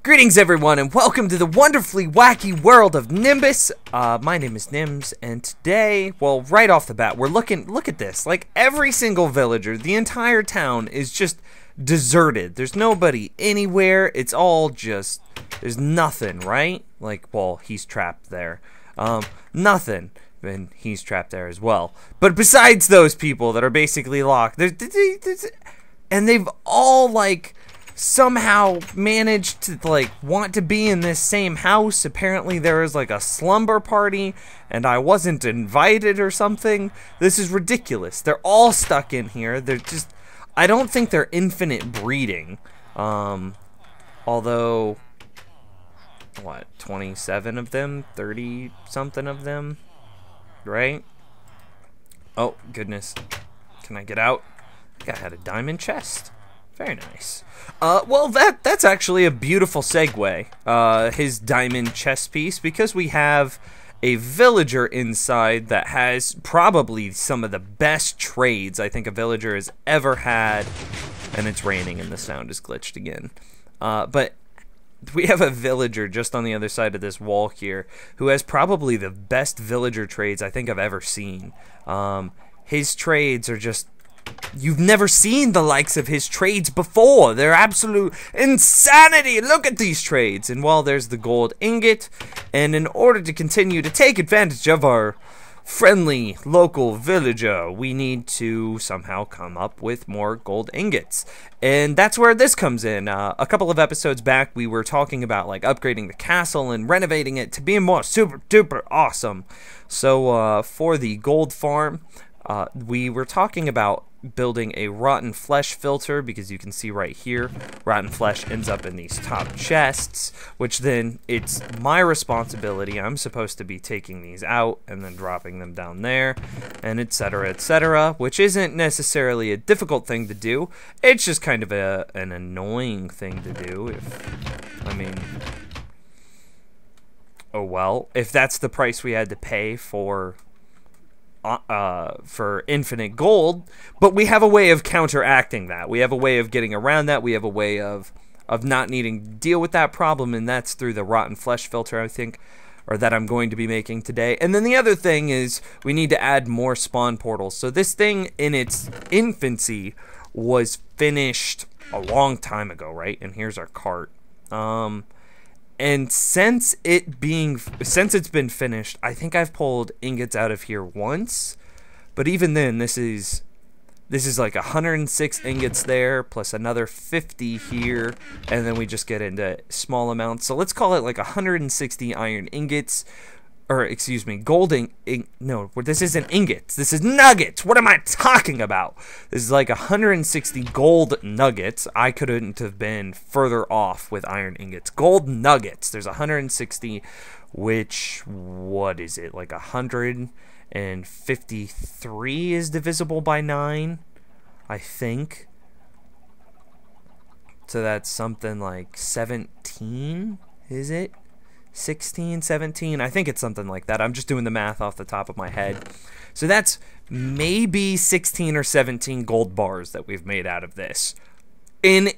Greetings everyone and welcome to the wonderfully wacky world of Nimbus. My name is Nims and today, well right off the bat, look at this. Like every single villager, the entire town is just deserted. There's nobody anywhere. It's all just, there's nothing, right? Like, well, he's trapped there. Nothing. And he's trapped there as well. But besides those people that are basically locked, and they've all like somehow managed to like want to be in this same house. Apparently there is like a slumber party and I wasn't invited or something. This is ridiculous. They're all stuck in here. They're just, I don't think they're infinite breeding. Although, what, 27 of them, 30 something of them, right? Oh goodness, can I get out? I think I had a diamond chest. Very nice. Well, that's actually a beautiful segue, his diamond chest piece, because we have a villager inside that has probably some of the best trades I think a villager has ever had. And it's raining and the sound is glitched again. But we have a villager just on the other side of this wall here who has probably the best villager trades I think I've ever seen. His trades are just, you've never seen the likes of his trades before. They're absolute insanity. Look at these trades. And well, there's the gold ingot. And in order to continue to take advantage of our friendly local villager, we need to somehow come up with more gold ingots. And that's where this comes in. A couple of episodes back, we were talking about like upgrading the castle and renovating it to be more super duper awesome. So for the gold farm, we were talking about building a rotten flesh filter, because you can see right here, rotten flesh ends up in these top chests, which then it's my responsibility. I'm supposed to be taking these out and then dropping them down there, and etc., which isn't necessarily a difficult thing to do. It's just kind of an annoying thing to do. I mean, oh well, if that's the price we had to pay for infinite gold, but we have a way of counteracting that. We have a way of getting around that. We have a way of not needing to deal with that problem, and that's through the rotten flesh filter, I think, or that I'm going to be making today. And then the other thing is we need to add more spawn portals. So this thing in its infancy was finished a long time ago, right? And here's our cart. And since it's been finished, I think I've pulled ingots out of here once. But even then, this is like 106 ingots there, plus another 50 here, and then we just get into small amounts. So let's call it like 160 iron ingots, or excuse me, no, this isn't ingots, this is nuggets. What am I talking about? This is like 160 gold nuggets. I couldn't have been further off with iron ingots. Gold nuggets, there's 160, which, what is it, like 153 is divisible by 9, I think. So that's something like 17, is it? 16, 17, I think it's something like that. I'm just doing the math off the top of my head. So that's maybe 16 or 17 gold bars that we've made out of this in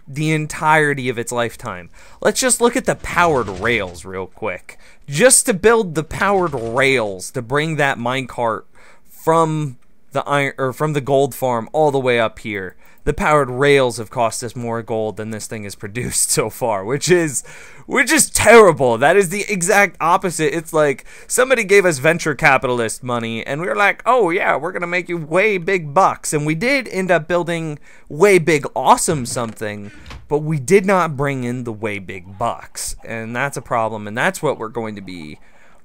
the entirety of its lifetime. Let's just look at the powered rails real quick. Just to build the powered rails to bring that minecart from the from the gold farm all the way up here. The powered rails have cost us more gold than this thing has produced so far, which is terrible. That is the exact opposite. It's like somebody gave us venture capitalist money and we were like, oh yeah, we're gonna make you way big bucks. And we did end up building way big awesome something, but we did not bring in the way big bucks. And that's a problem, and that's what we're going to be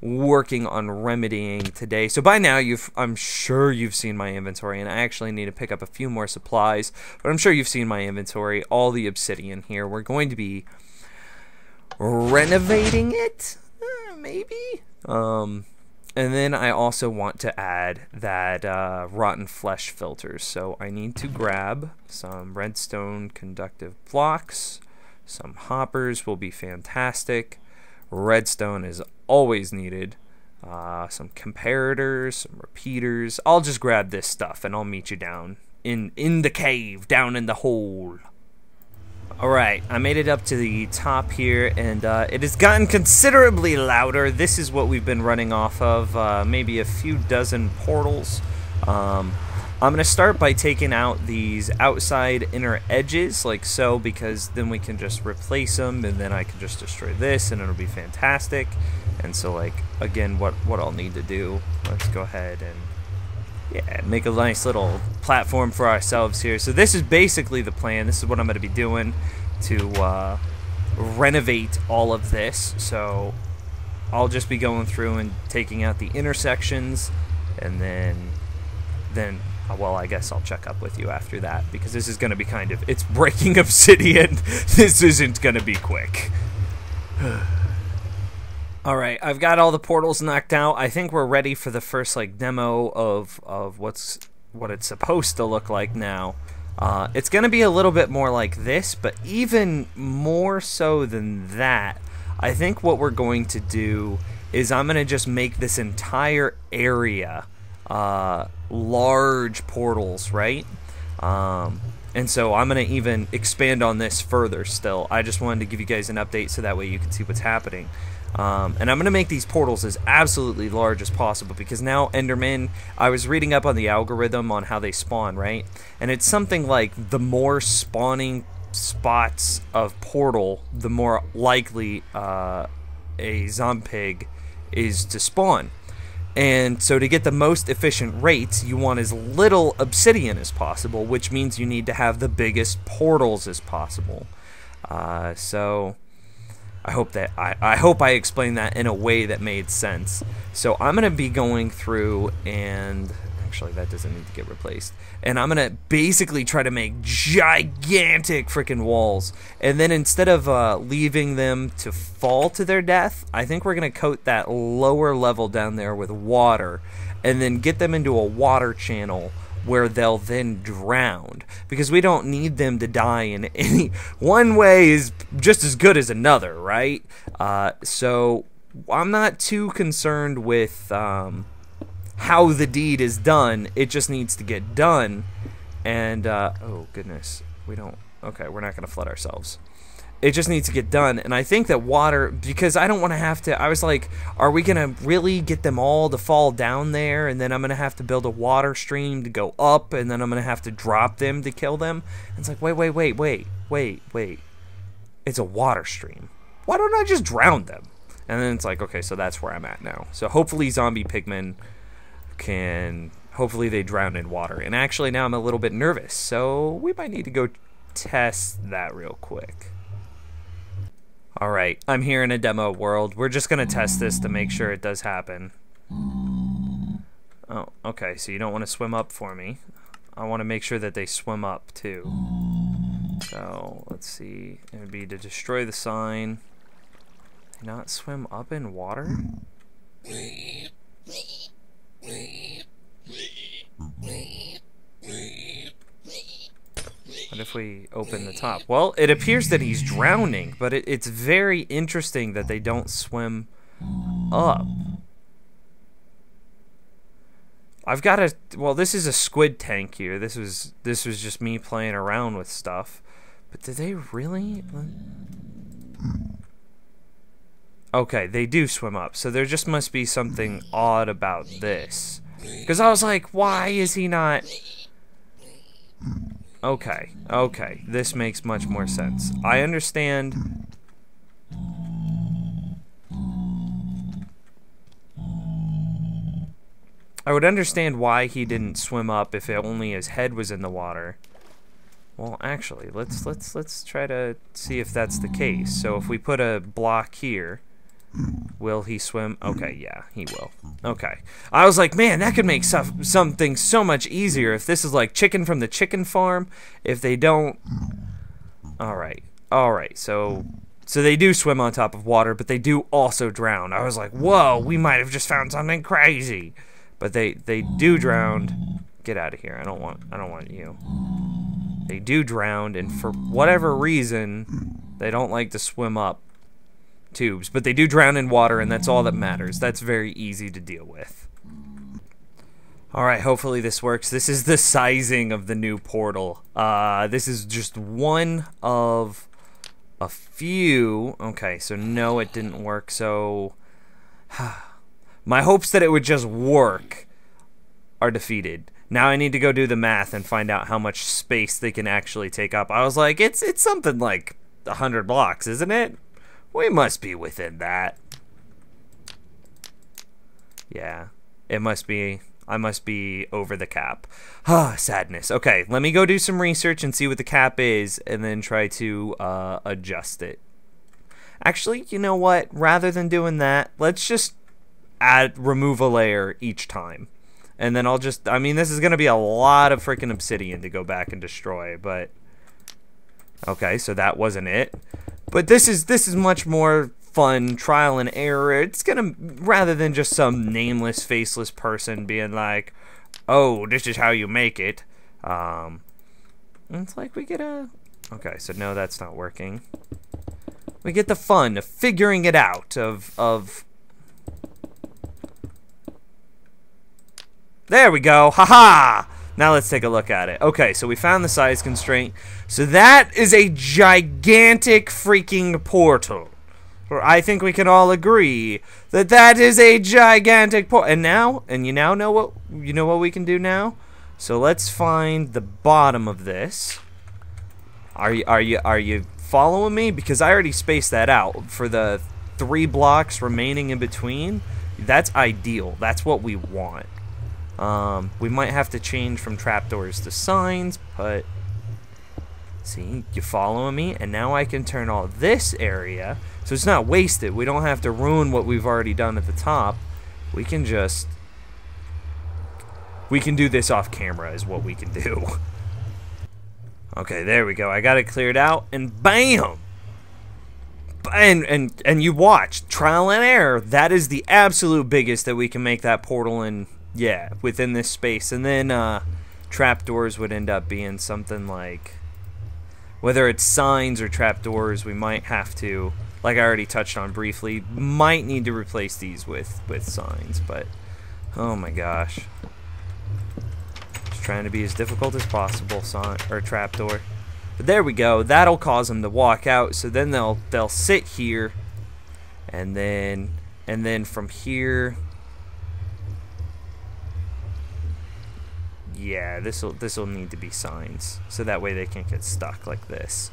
working on remedying today. So by now I'm sure you've seen my inventory, and I actually need to pick up a few more supplies, but I'm sure you've seen my inventory, all the obsidian here. We're going to be renovating it, maybe. And then I also want to add that rotten flesh filters. So I need to grab some redstone conductive blocks. Some hoppers will be fantastic. Redstone is always needed. Some comparators, some repeaters. I'll just grab this stuff and I'll meet you down in the cave, down in the hole. Alright, I made it up to the top here, and it has gotten considerably louder. This is what we've been running off of, maybe a few dozen portals. I'm going to start by taking out these outside inner edges, like so, because then we can just replace them, and then I can just destroy this, and it'll be fantastic. And so, like, again, what I'll need to do, let's go ahead and, yeah, make a nice little platform for ourselves here. So this is basically the plan. This is what I'm going to be doing to renovate all of this. So I'll just be going through and taking out the intersections, and then well, I guess I'll check up with you after that, because this is going to be kind of, it's breaking obsidian. This isn't going to be quick. Alright, I've got all the portals knocked out. I think we're ready for the first, like, demo of what it's supposed to look like now. It's going to be a little bit more like this, but even more so than that, I think what we're going to do is I'm going to just make this entire area large portals, right? And so I'm going to even expand on this further still. I just wanted to give you guys an update so that way you can see what's happening. And I'm going to make these portals as absolutely large as possible, because now Endermen, I was reading up on the algorithm on how they spawn, right? And it's something like the more spawning spots of portal, the more likely a zombie is to spawn. And so to get the most efficient rates, you want as little obsidian as possible, which means you need to have the biggest portals as possible. So I hope that I hope I explained that in a way that made sense. So I'm going to be going through, and actually that doesn't need to get replaced. And I'm going to basically try to make gigantic freaking walls. And then instead of leaving them to fall to their death, I think we're going to coat that lower level down there with water, and then get them into a water channel where they'll then drown, because we don't need them to die in any one way is just as good as another, right? So I'm not too concerned with how the deed is done. It just needs to get done. And oh goodness, we're not gonna flood ourselves. It just needs to get done. And I think that water, because I don't want to have to, I was like, are we going to really get them all to fall down there, and then I'm going to have to build a water stream to go up, and then I'm going to have to drop them to kill them? And it's like, wait. It's a water stream. Why don't I just drown them? And then it's like, okay, so that's where I'm at now. So hopefully zombie pigmen hopefully they drown in water. And actually now I'm a little bit nervous, so we might need to go test that real quick. Alright, I'm here in a demo world. We're just going to test this to make sure it does happen. Oh, okay, so you don't want to swim up for me. I want to make sure that they swim up, too. So, let's see. It would be to destroy the sign. Not swim up in water? What if we open the top? Well, it appears that he's drowning, but it's very interesting that they don't swim up. I've got a, well, this is a squid tank here. This was just me playing around with stuff. But do they really? Okay, they do swim up. So there just must be something odd about this. Because I was like, why is he not? Okay, this makes much more sense. I understand. I would understand why he didn't swim up if only his head was in the water. Well, actually, let's try to see if that's the case. So if we put a block here, will he swim? Okay, yeah, he will. Okay. I was like, man, that could make something so much easier if this is like chicken from the chicken farm. If they don't... Alright. So they do swim on top of water, but they do also drown. I was like, whoa, we might have just found something crazy. But they do drown. Get out of here. I don't want you. They do drown, and for whatever reason, they don't like to swim up tubes, but they do drown in water, and that's all that matters. That's very easy to deal with. Alright, hopefully this works. This is the sizing of the new portal. This is just one of a few. Okay, so no, it didn't work. So my hopes that it would just work are defeated. Now I need to go do the math and find out how much space they can actually take up. I was like, it's something like 100 blocks, isn't it? We must be within that. Yeah, it must be. I must be over the cap. Ah, sadness. Okay, let me go do some research and see what the cap is, and then try to adjust it. Actually, you know what? Rather than doing that, let's just remove a layer each time. And then I'll just, I mean, this is going to be a lot of freaking obsidian to go back and destroy, but okay, so that wasn't it. But this is much more fun, trial and error. It's going to, rather than just some nameless, faceless person being like, oh, this is how you make it. It's like we get a, okay, so no, that's not working. We get the fun of figuring it out, of there we go. Haha! Now let's take a look at it. Okay, so we found the size constraint. So that is a gigantic freaking portal. I think we can all agree that that is a gigantic portal. And you now know what we can do now? So let's find the bottom of this. Are you following me? Because I already spaced that out for the 3 blocks remaining in between. That's ideal. That's what we want. We might have to change from trapdoors to signs, but see, you following me? And now I can turn all this area, so it's not wasted. We don't have to ruin what we've already done at the top. We can do this off camera is what we can do. Okay, there we go. I got it cleared out, and bam! And you watch, trial and error. That is the absolute biggest that we can make that portal in. Yeah, within this space. And then trapdoors would end up being something like, whether it's signs or trapdoors, we might have to, like I already touched on briefly, might need to replace these with signs. But oh my gosh, just trying to be as difficult as possible. Trapdoor. But there we go. That'll cause them to walk out. So then they'll sit here, and then from here. Yeah, this'll need to be signs, so that way they can't get stuck like this.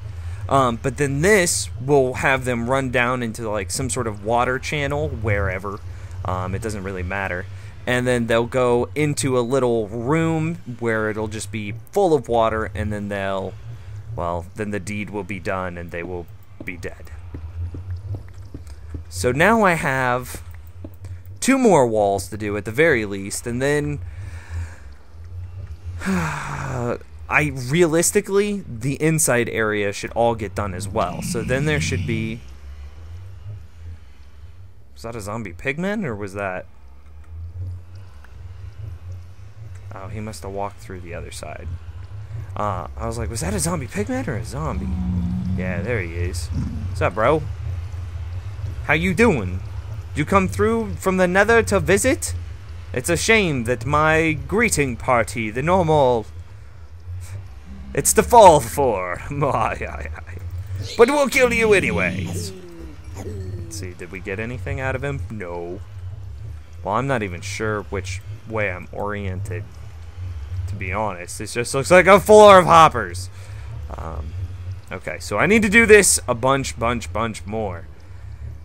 But then this will have them run down into like some sort of water channel wherever. It doesn't really matter. And then they'll go into a little room where it'll just be full of water, and then then the deed will be done and they will be dead. So now I have 2 more walls to do at the very least, and then realistically, the inside area should all get done as well. So then there should be... Was that a zombie pigman, or was that... Oh, he must have walked through the other side. I was like, was that a zombie pigman or a zombie? Yeah, there he is. What's up, bro? How you doing? You come through from the nether to visit? It's a shame that my greeting party, the normal... It's to fall for. But we'll kill you anyways. Let's see, did we get anything out of him? No. Well, I'm not even sure which way I'm oriented, to be honest. It just looks like a floor of hoppers. Okay, so I need to do this a bunch more.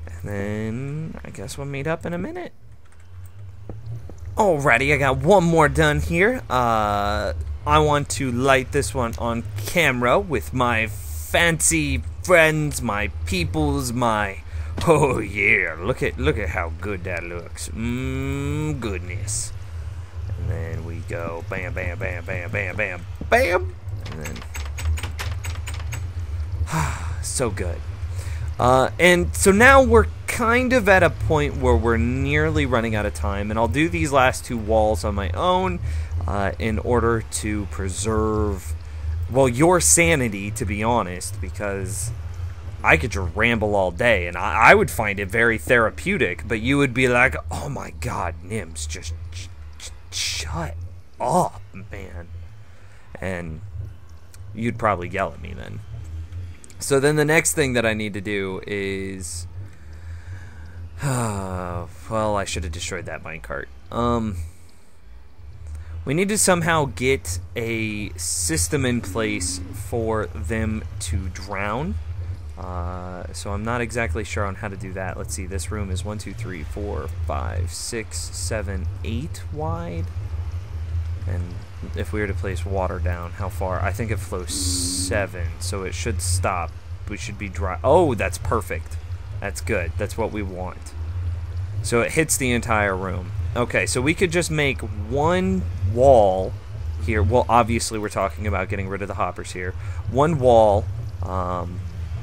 And then I guess we'll meet up in a minute. Alrighty, I got one more done here. I want to light this one on camera with my fancy friends, my peoples, my... Oh yeah, look at how good that looks. Goodness. And then we go bam, bam, bam, bam, bam, bam, bam. And then... so good. And so now we're kind of at a point where we're nearly running out of time, and I'll do these last 2 walls on my own in order to preserve, well, your sanity, to be honest, because I could just ramble all day, and I would find it very therapeutic, but you would be like, oh my god, Nims, just shut up, man. And you'd probably yell at me then. So then the next thing that I need to do is... well, I should have destroyed that minecart. We need to somehow get a system in place for them to drown. So I'm not exactly sure on how to do that. Let's see, this room is 1, 2, 3, 4, 5, 6, 7, 8 wide. And if we were to place water down, how far? I think it flows 7, so it should stop. We should be dry. Oh, that's perfect. That's good. That's what we want. So it hits the entire room. Okay, so we could just make one wall here. Well, obviously we're talking about getting rid of the hoppers here. One wall,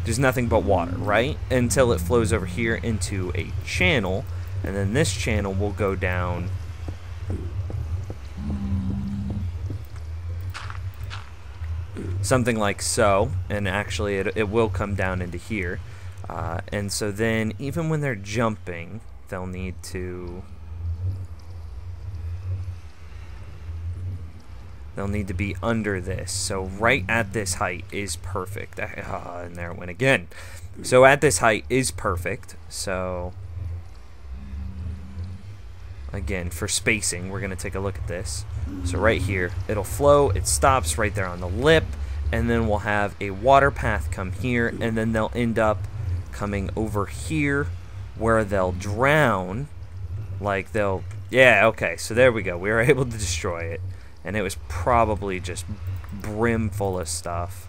there's nothing but water, right? Until it flows over here into a channel, and then this channel will go down something like so, and actually it will come down into here. And so then even when they're jumping, they'll need to be under this. So right at this height is perfect. And there it went again. So at this height is perfect. So again, for spacing, we're going to take a look at this. So right here, it'll flow. It stops right there on the lip. And then we'll have a water path come here. And then they'll end up coming over here where they'll drown. Like they'll... Yeah, okay. So there we go. We were able to destroy it. And it was probably just brim full of stuff.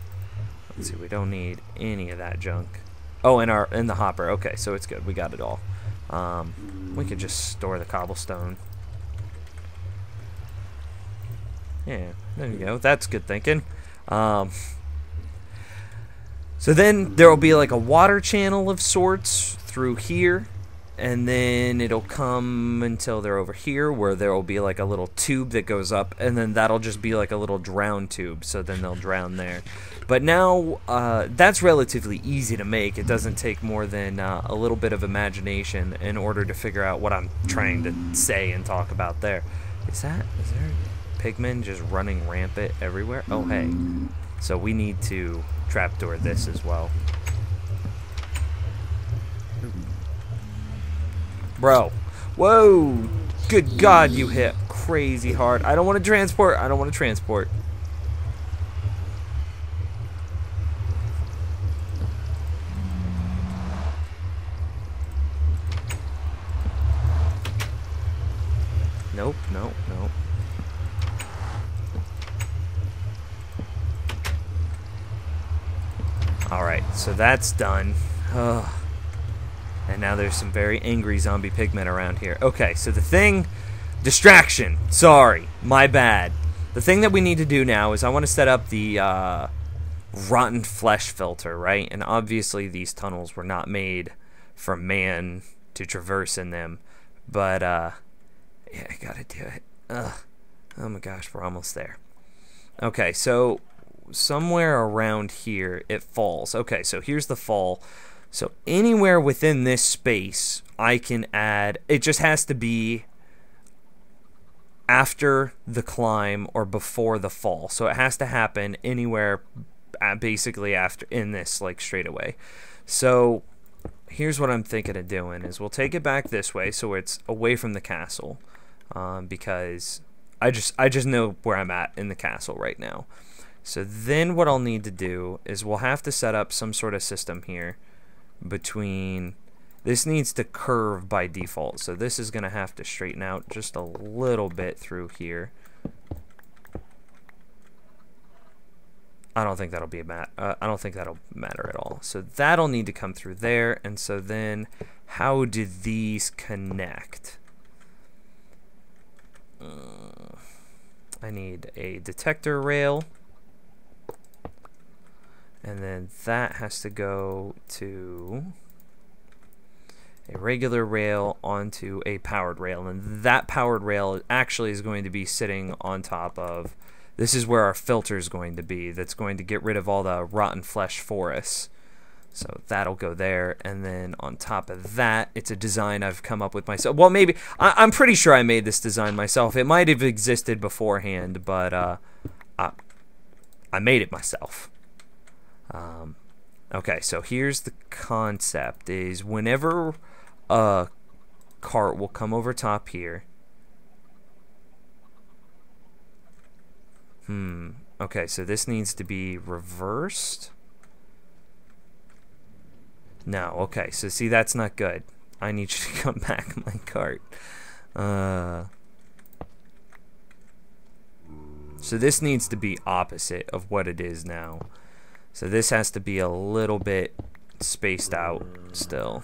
Let's see, we don't need any of that junk. Oh, in the hopper. Okay, so it's good. We got it all. We could just store the cobblestone. Yeah, there you go. That's good thinking. So then there will be like a water channel of sorts through here. And then it'll come until they're over here where there will be like a little tube that goes up, and then that'll just be like a little drown tube, so then they'll drown there. But now that's relatively easy to make. It doesn't take more than a little bit of imagination in order to figure out what I'm trying to say and talk about there. Is there pigmen just running rampant everywhere? Oh, hey. So we need to trapdoor this as well. Bro. Whoa. Good God, you hit crazy hard. I don't want to transport. I don't want to transport. Nope, nope, nope. Alright, so that's done. Ugh. And now there's some very angry zombie pigmen around here. Okay, so the thing... Distraction. Sorry. My bad. The thing that we need to do now is I want to set up the rotten flesh filter, right? And obviously these tunnels were not made for man to traverse in them. But, yeah, I gotta do it. Ugh. Oh my gosh, we're almost there. Okay, so somewhere around here it falls. Okay, so here's the fall. So anywhere within this space, I can add, it just has to be after the climb or before the fall. So it has to happen anywhere basically after, in this, like straight away. So here's what I'm thinking of doing is we'll take it back this way so it's away from the castle, because I just know where I'm at in the castle right now. So then what I'll need to do is we'll have to set up some sort of system here between, this needs to curve by default, so this is gonna have to straighten out just a little bit through here. I don't think that'll be I don't think that'll matter at all. So that'll need to come through there, and so then how do these connect? I need a detector rail. And then that has to go to a regular rail onto a powered rail. And that powered rail actually is going to be sitting on top of, this is where our filter is going to be. That's going to get rid of all the rotten flesh for us. So that'll go there. And then on top of that, it's a design I've come up with myself. Well, maybe, I'm pretty sure I made this design myself. It might have existed beforehand, but I made it myself. Okay, so here's the concept: is whenever a cart will come over top here. Okay, so this needs to be reversed. No, okay, so see, that's not good. I need you to come back, my cart. So this needs to be opposite of what it is now. So this has to be a little bit spaced out still.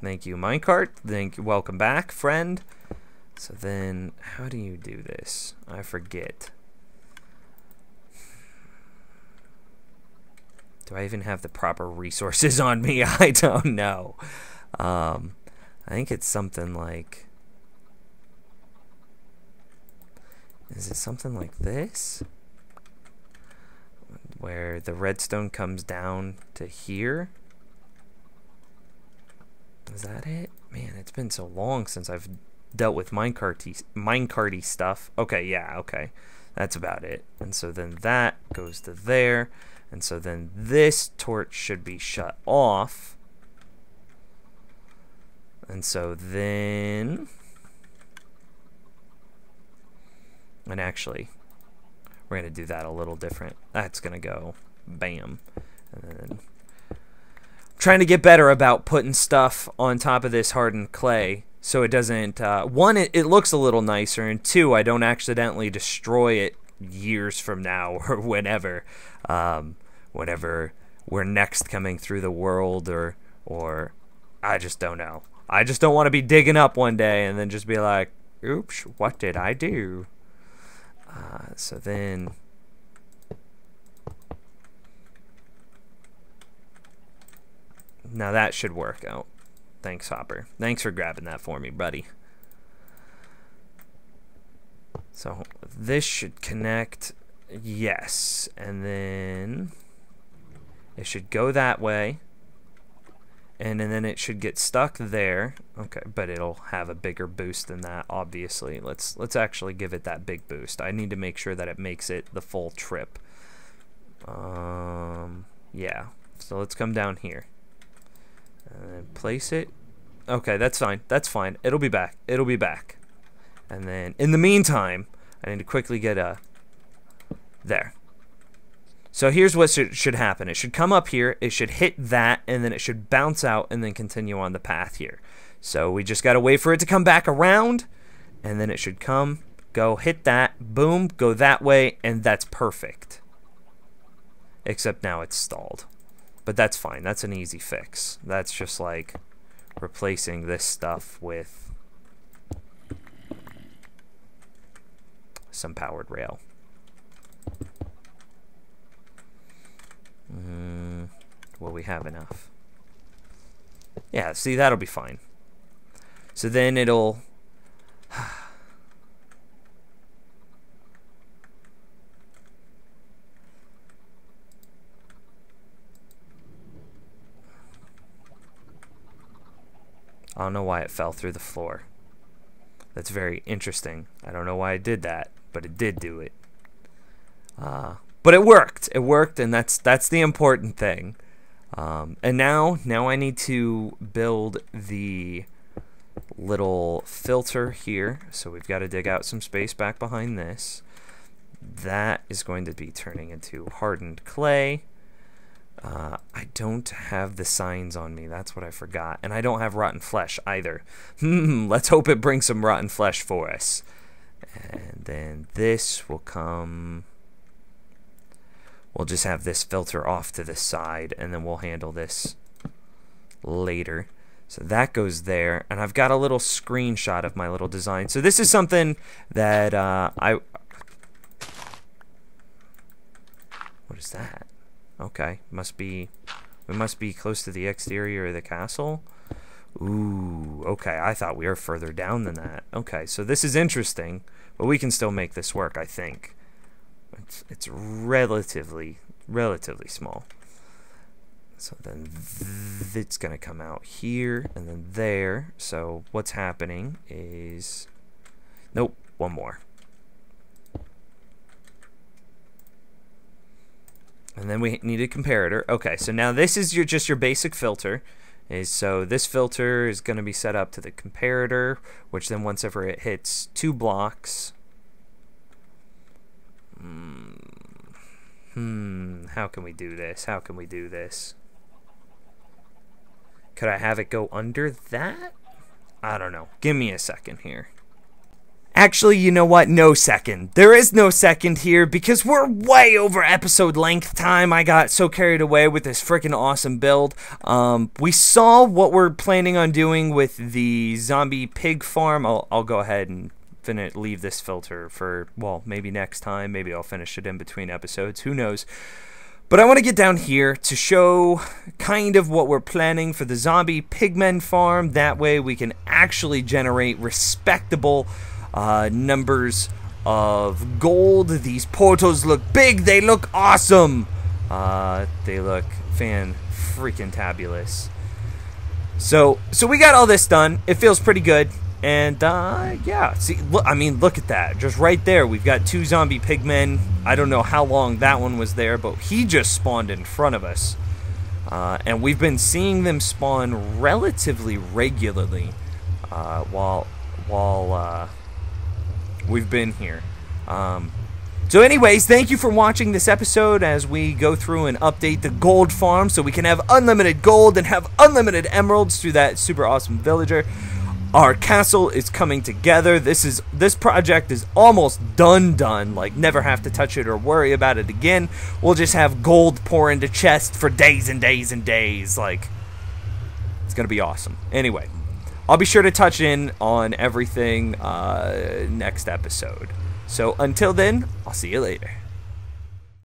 Thank you, minecart. Thank you. Welcome back, friend. So then, how do you do this? I forget. Do I even have the proper resources on me? I don't know. I think it's something like... Is it something like this? Where the redstone comes down to here? Is that it? Man, it's been so long since I've dealt with minecarty stuff. Okay, yeah, okay. That's about it. And so then that goes to there. And so then this torch should be shut off. And so then... And actually, we're going to do that a little different. That's going to go bam. And then... trying to get better about putting stuff on top of this hardened clay so it doesn't, one, it looks a little nicer, and two, I don't accidentally destroy it years from now or whenever, whenever we're next coming through the world, or I just don't know. I just don't want to be digging up one day and then just be like, oops, what did I do? So then... Now that should work out. Thanks, Hopper. Thanks for grabbing that for me, buddy. So this should connect. Yes. And then it should go that way. And then it should get stuck there. Okay, but it'll have a bigger boost than that, obviously. Let's actually give it that big boost. I need to make sure that it makes it the full trip. Yeah. So let's come down here. And place it. Okay, that's fine. That's fine. It'll be back. It'll be back. And then, in the meantime, I need to quickly get a... There. So here's what should happen. It should come up here. It should hit that, and then it should bounce out and then continue on the path here. So we just got to wait for it to come back around, and then it should come, go, hit that, boom, go that way, and that's perfect. Except now it's stalled. But that's fine. That's an easy fix. That's just like replacing this stuff with some powered rail. Well, we have enough. Yeah, see, that'll be fine. So then it'll... I don't know why it fell through the floor. That's very interesting. I don't know why I did that, but it did do it. But it worked. It worked, and that's the important thing. And now I need to build the little filter here. So we've got to dig out some space back behind this. That is going to be turning into hardened clay. I don't have the signs on me. That's what I forgot. And I don't have rotten flesh either. Let's hope it brings some rotten flesh for us. And then this will come... We'll just have this filter off to the side, and then we'll handle this later. So that goes there. And I've got a little screenshot of my little design. So this is something that What is that? Okay, we must be close to the exterior of the castle. Ooh, okay, I thought we were further down than that. Okay, so this is interesting, but we can still make this work, I think. It's relatively small. So then it's gonna come out here and then there. So what's happening is, nope, one more. And then we need a comparator. Okay, so now this is just your basic filter. So this filter is going to be set up to the comparator, which then once ever it hits 2 blocks. How can we do this? How can we do this? Could I have it go under that? I don't know. Give me a second here. Actually, you know what? No second. There is no second here because we're way over episode length time. I got so carried away with this freaking awesome build. We saw what we're planning on doing with the zombie pig farm. I'll go ahead and leave this filter for, well, maybe next time. Maybe I'll finish it in between episodes. Who knows? But I want to get down here to show kind of what we're planning for the zombie pigmen farm. That way we can actually generate respectable numbers of gold. These portals look big. They look awesome. They look freaking tabulous. So we got all this done. It feels pretty good. And yeah, see, look, I mean, look at that. Just right there, we've got 2 zombie pigmen. I don't know how long that one was there, but he just spawned in front of us. And we've been seeing them spawn relatively regularly while we've been here. So anyways, thank you for watching this episode as we go through and update the gold farm so we can have unlimited gold and have unlimited emeralds through that super awesome villager. Our castle is coming together. This project is almost done. Like, never have to touch it or worry about it again. We'll just have gold pour into chests for days and days and days. Like, it's gonna be awesome. Anyway, I'll be sure to touch in on everything next episode. So until then, I'll see you later.